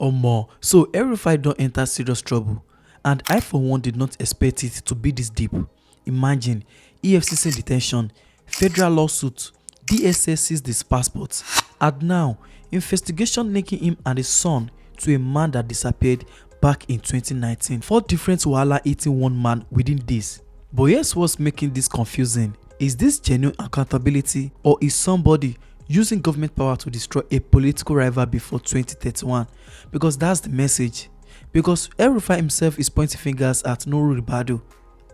or more. So El-Rufai don't enter serious trouble, and I for one did not expect it to be this deep. Imagine EFCC detention, federal lawsuit, DSS seized his passports, and now investigation linking him and his son to a man that disappeared back in 2019. 4 different wahala hitting one man within this. But here's what's making this confusing. Is this genuine accountability, or is somebody using government power to destroy a political rival before 2031? Because that's the message. Because El-Rufai himself is pointing fingers at Nuhu Ribadu.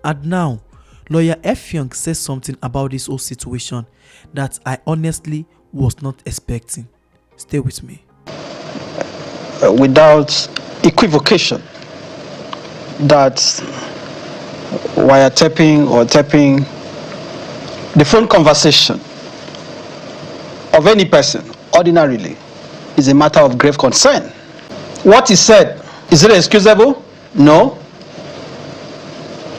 And now, Lawyer Effiong says something about this whole situation that I honestly was not expecting. Stay with me. Without equivocation, that wiretapping or tapping the phone conversation of any person ordinarily is a matter of grave concern. What is said, is it excusable? No.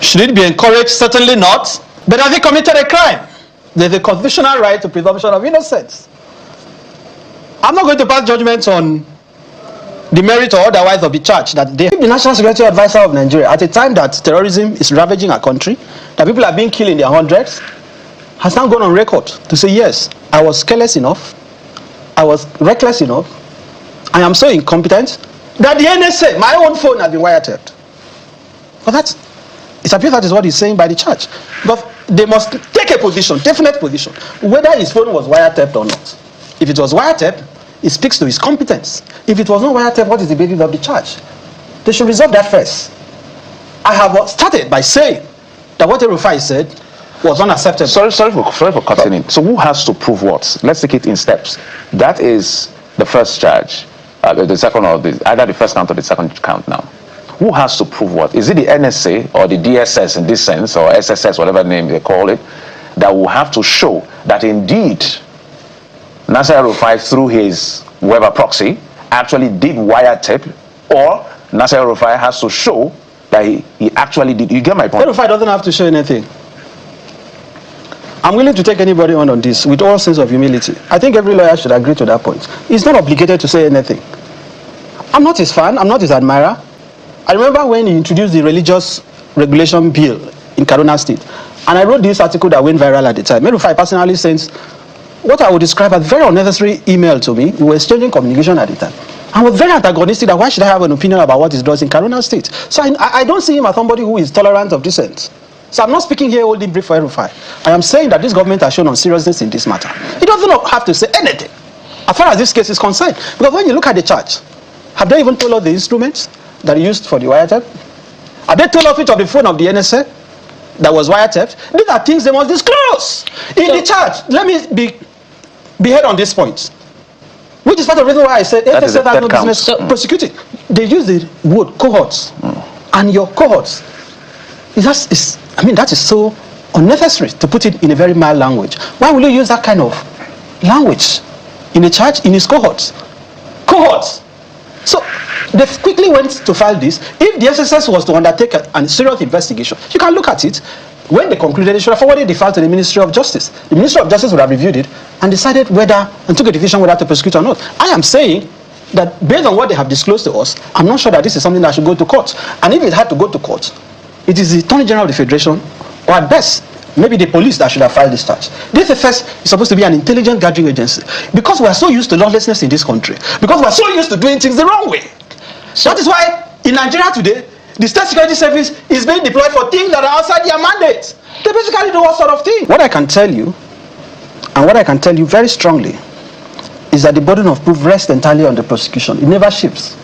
Should it be encouraged? Certainly not. But have he committed a crime? There's a constitutional right to presumption of innocence. I'm not going to pass judgment on the merit or otherwise of the charge that the National Security Advisor of Nigeria, at a time that terrorism is ravaging our country, that people are being killed in their hundreds, has now gone on record to say, yes, I was careless enough, I was reckless enough, I am so incompetent that the NSA, my own phone, has been wiretapped. But that, it appears that is what he's saying by the charge. But they must take a position, definite position, whether his phone was wiretapped or not. If it was wiretapped, it speaks to his competence. If it was not wiretapped, what is the basis of the charge? They should resolve that first. I have started by saying that what El-Rufai said was unacceptable. Sorry for cutting in. So who has to prove what? Let's take it in steps. That is the first charge, the second, or either the first count or the second count now. Who has to prove what? Is it the NSA or the DSS in this sense, or SSS, whatever name they call it, that will have to show that indeed Nasser El-Rufai, through his Weber proxy, actually did wiretap, or Nasser El-Rufai has to show that he actually did? You get my point? El-Rufai doesn't have to show anything. I'm willing to take anybody on this with all sense of humility. I think every lawyer should agree to that point. He's not obligated to say anything. I'm not his fan, I'm not his admirer. I remember when he introduced the religious regulation bill in Kaduna State, and I wrote this article that went viral at the time. El-Rufai personally sent what I would describe as very unnecessary email to me. We were exchanging communication at the time. I was very antagonistic that why should I have an opinion about what he does in Kaduna State? So I don't see him as somebody who is tolerant of dissent. So I'm not speaking here holding brief for El-Rufai. I am saying that this government has shown on seriousness in this matter. He doesn't have to say anything as far as this case is concerned. Because when you look at the charge, have they even told us the instruments that he used for the wiretap? Have they told us which of the phone of the NSA that was wiretapped? These are things they must disclose in the charge. Let me be heard on this point, which is part of the reason why I said FSF has no business prosecuting. They use the word cohorts, and your cohorts, that is so unnecessary to put it in a very mild language. Why will you use that kind of language in a charge in his cohorts? Cohorts. So they quickly went to file this. If the SSS was to undertake a serious investigation, you can look at it. When they concluded, they should have forwarded the file to the Ministry of Justice. The Ministry of Justice would have reviewed it and decided and took a decision whether to prosecute or not. I am saying that based on what they have disclosed to us, I'm not sure that this is something that should go to court. And if it had to go to court, it is the Attorney General of the Federation, or at best, maybe the police that should have filed this charge. DSS is supposed to be an intelligence gathering agency. Because we are so used to lawlessness in this country, because we are so used to doing things the wrong way. So that is why in Nigeria today, the State Security Service is being deployed for things that are outside their mandate. They basically do all sort of things. What I can tell you, and what I can tell you very strongly, is that the burden of proof rests entirely on the prosecution. It never shifts.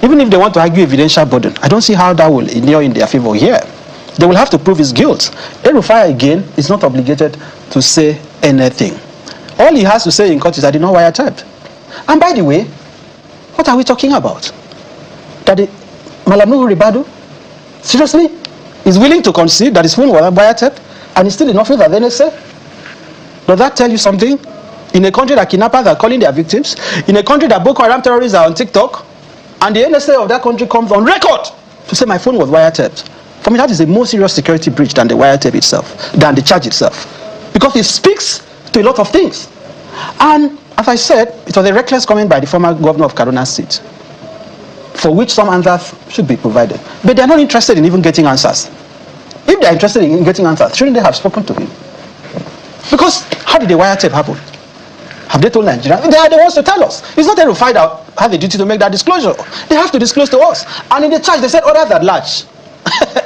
Even if they want to argue evidential burden, I don't see how that will inure in their favor here. They will have to prove his guilt. El-Rufai, again, is not obligated to say anything. All he has to say in court is that he did not wiretap. And by the way, what are we talking about? That Malam Nuhu Ribadu, seriously, is willing to concede that his phone was wiretapped and he still did not feel that NSA? Does that tell you something? In a country that kidnappers are calling their victims, in a country that Boko Haram terrorists are on TikTok, and the NSA of that country comes on record to say my phone was wiretapped. For me, that is a more serious security breach than the wiretap itself, than the charge itself. Because it speaks to a lot of things. And as I said, it was a reckless comment by the former governor of Kaduna State. for which some answers should be provided. But they're not interested in even getting answers. If they're interested in getting answers, shouldn't they have spoken to him? Because how did the wiretap happen? Have they told Nigeria? They are the ones to tell us. It's not El-Rufai that have the duty to make that disclosure. They have to disclose to us. And in the charge, they said others at large.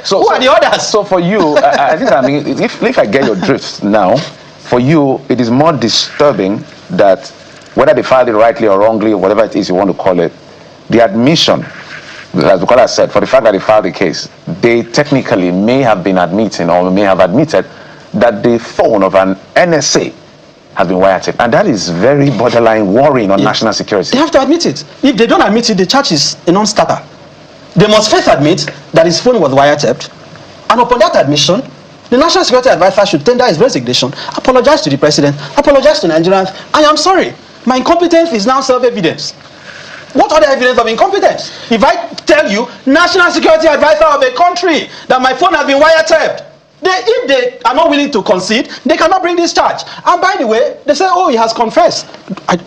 Who are the others? So for you, I think, I mean, if I get your drift now, for you, it is more disturbing that whether they filed it rightly or wrongly, or whatever it is you want to call it, the admission, as Bukola said, for the fact that they filed the case, they technically may have been admitting or may have admitted that the phone of an NSA has been wiretapped. And that is very borderline worrying on national security. They have to admit it. If they don't admit it, the charge is a non-starter. They must first admit that his phone was wiretapped. And upon that admission, the National Security Advisor should tender his resignation, apologize to the President, apologize to Nigerians. I am sorry. My incompetence is now self-evidence. What other evidence of incompetence? If I tell you, National Security Advisor of a country, that my phone has been wiretapped, if they are not willing to concede, they cannot bring this charge. And by the way, they say, oh, he has confessed.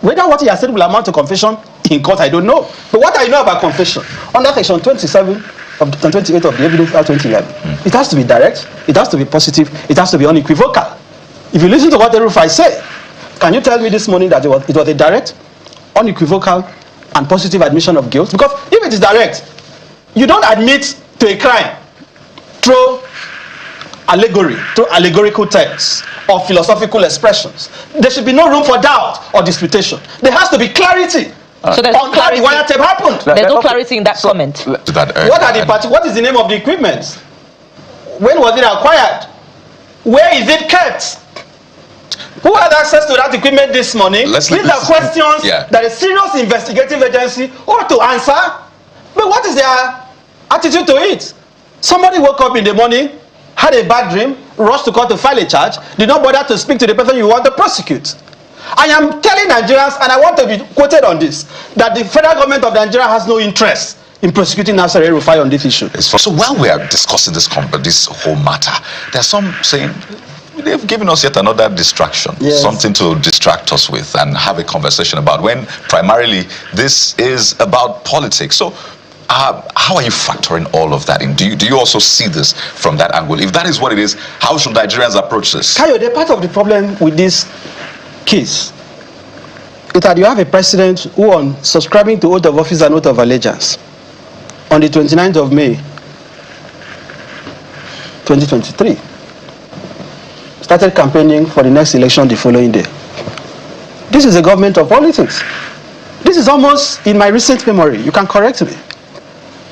Whether what he has said will amount to confession in court, I don't know. But what I know about confession, under section 27 of 28 of the Evidence Act 2011, it has to be direct, it has to be positive, it has to be unequivocal. If you listen to what El-Rufai said, can you tell me this morning that it was a direct, unequivocal, and positive admission of guilt? Because if it is direct, you don't admit to a crime through allegory, through allegorical texts or philosophical expressions. There should be no room for doubt or disputation. There has to be clarity so there's on how the wiretap happened. There's no clarity in that comment. What is the name of the equipment? When was it acquired? Where is it kept? Who had access to that equipment this morning? These are questions that a serious investigative agency ought to answer. But what is their attitude to it? Somebody woke up in the morning, had a bad dream, rushed to court to file a charge, did not bother to speak to the person you want to prosecute. I am telling Nigerians, and I want to be quoted on this, that the federal government of Nigeria has no interest in prosecuting Nasser El-Rufai on this issue. So while we are discussing this whole matter, there are some saying they've given us yet another distraction, something to distract us with and have a conversation about, when primarily this is about politics. So how are you factoring all of that in? Do you also see this from that angle? If that is what it is, how should Nigerians approach this? Kayo, the part of the problem with this case is that you have a president who, on subscribing to oath of office and oath of allegiance on the 29th of May 2023, started campaigning for the next election the following day. This is a government of politics. This is almost, in my recent memory, you can correct me,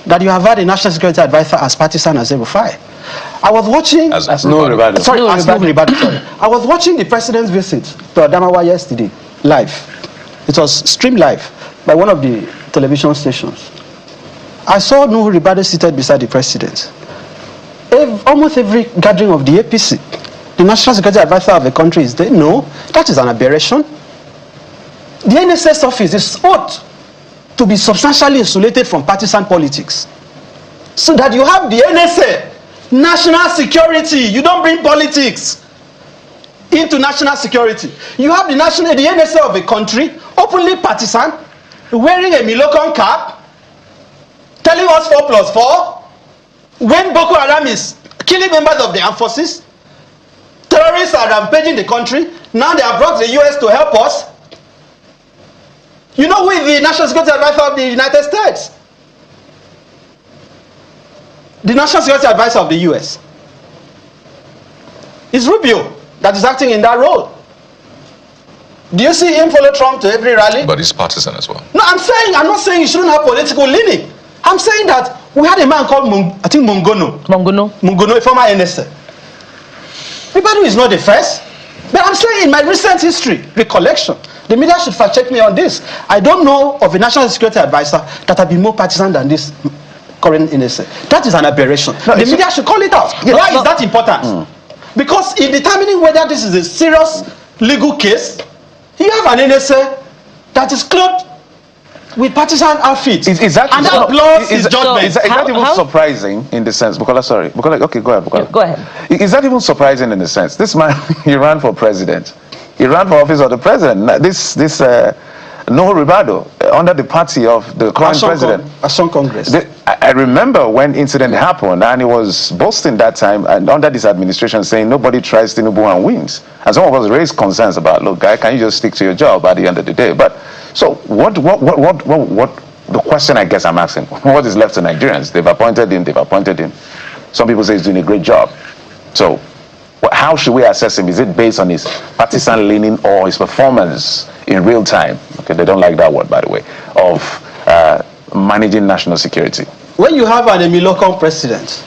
that you have had a National Security Advisor as partisan as El-Rufai. I was watching Nuhu Ribadu. Nuhu Ribadu. I was watching the president's visit to Adamawa yesterday, live. It was streamed live by one of the television stations. I saw Nuhu Ribadu seated beside the president. Almost every gathering of the APC, the National Security Advisor of the country is there. No, that is an aberration. The NSS office is ought to be substantially insulated from partisan politics, so that you have the NSA, national security. You don't bring politics into national security. You have the NSA of a country, openly partisan, wearing a Milocon cap, telling us 4+4, when Boko Haram is killing members of the armed forces, terrorists are rampaging the country. Now they have brought the US to help us. You know who is the National Security Advisor of the United States? The National Security Advisor of the US. It's Rubio that is acting in that role. Do you see him follow Trump to every rally? But he's partisan as well. No, I'm not saying he shouldn't have political leaning. I'm saying that we had a man called Mungono, a former NSA. Ribadu is not the first. But I'm saying in my recent history, recollection, the media should fact check me on this. I don't know of a National Security Advisor that has been more partisan than this current NSA. That is an aberration. No, the media should call it out. Why is that important? Because in determining whether this is a serious legal case, you have an NSA that is clothed with partisan outfits. And that blurs his judgment. Is that even surprising in the sense? Okay, go ahead. Go ahead. Is that even surprising in the sense? This man, he ran for president. He ran for office of the president. This Nuhu Ribadu, under the party of the current president. Action Congress. I remember when incident happened, and he was boasting that time and under this administration saying nobody tries Tinubu and wins. And some of us raised concerns about, look, guy, can you just stick to your job at the end of the day? But so what the question I guess I'm asking, what is left to Nigerians? They've appointed him. Some people say he's doing a great job. So how should we assess him? Is it based on his partisan leaning or his performance in real time? Okay, they don't like that word, by the way, of managing national security. When you have an Emilokon president,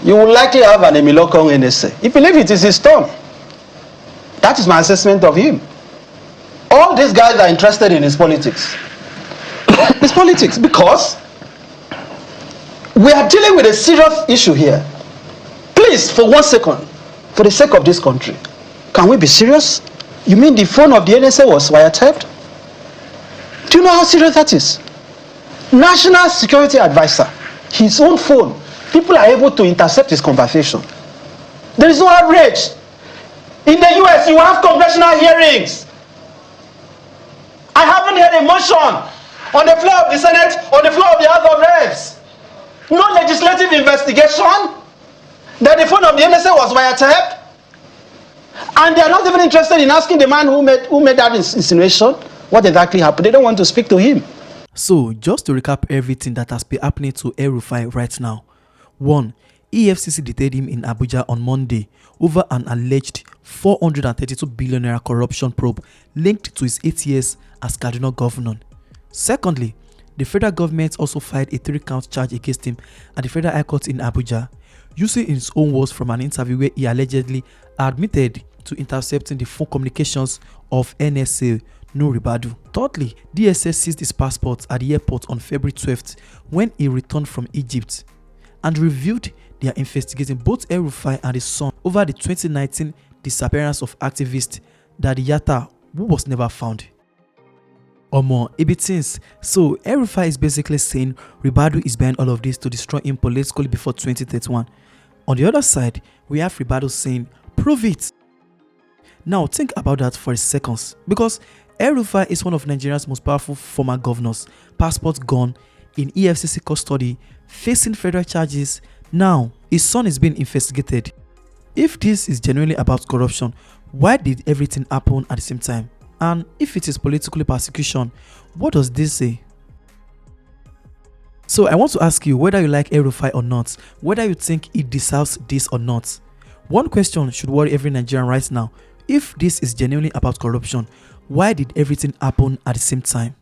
you will likely have an Emilokon NSA. If you believe it is his turn. That is my assessment of him. All these guys are interested in his politics. His politics, because we are dealing with a serious issue here. Please, for 1 second, for the sake of this country, can we be serious? You mean the phone of the NSA was wiretapped? Do you know how serious that is? National Security Advisor, his own phone, people are able to intercept his conversation. There is no outrage. In the US, you have congressional hearings. I haven't heard a motion on the floor of the Senate, on the floor of the House of Reps. No legislative investigation that the phone of the NSA was wiretapped. And they are not even interested in asking the man who made that insinuation what exactly happened. They don't want to speak to him. So, just to recap everything that has been happening to El-Rufai right now. 1. EFCC detained him in Abuja on Monday over an alleged 432 billion naira corruption probe linked to his 8 years as Cardinal Governor. Secondly, the federal government also filed a 3-count charge against him at the Federal High Court in Abuja, using his own words from an interview where he allegedly admitted to intercepting the phone communications of NSA Nuhu Ribadu. Thirdly, DSS seized his passport at the airport on February 12th when he returned from Egypt and revealed they are investigating both El-Rufai and his son over the 2019 disappearance of activist Dadiyata, who was never found. Omo, it be things. So El-Rufai is basically saying Ribadu is behind all of this to destroy him politically before 2031. On the other side, we have Ribadu saying, prove it. Now think about that for a second, because El-Rufai is one of Nigeria's most powerful former governors, passport gone, in EFCC custody, facing federal charges. Now, his son is being investigated. If this is genuinely about corruption, why did everything happen at the same time? And if it is political persecution, what does this say? So I want to ask you whether you like El-Rufai or not, whether you think it deserves this or not. One question should worry every Nigerian right now. If this is genuinely about corruption, why did everything happen at the same time?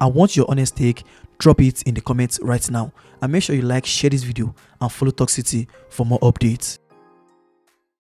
I want your honest take. Drop it in the comments right now. And make sure you like, share this video and follow Toxicity for more updates.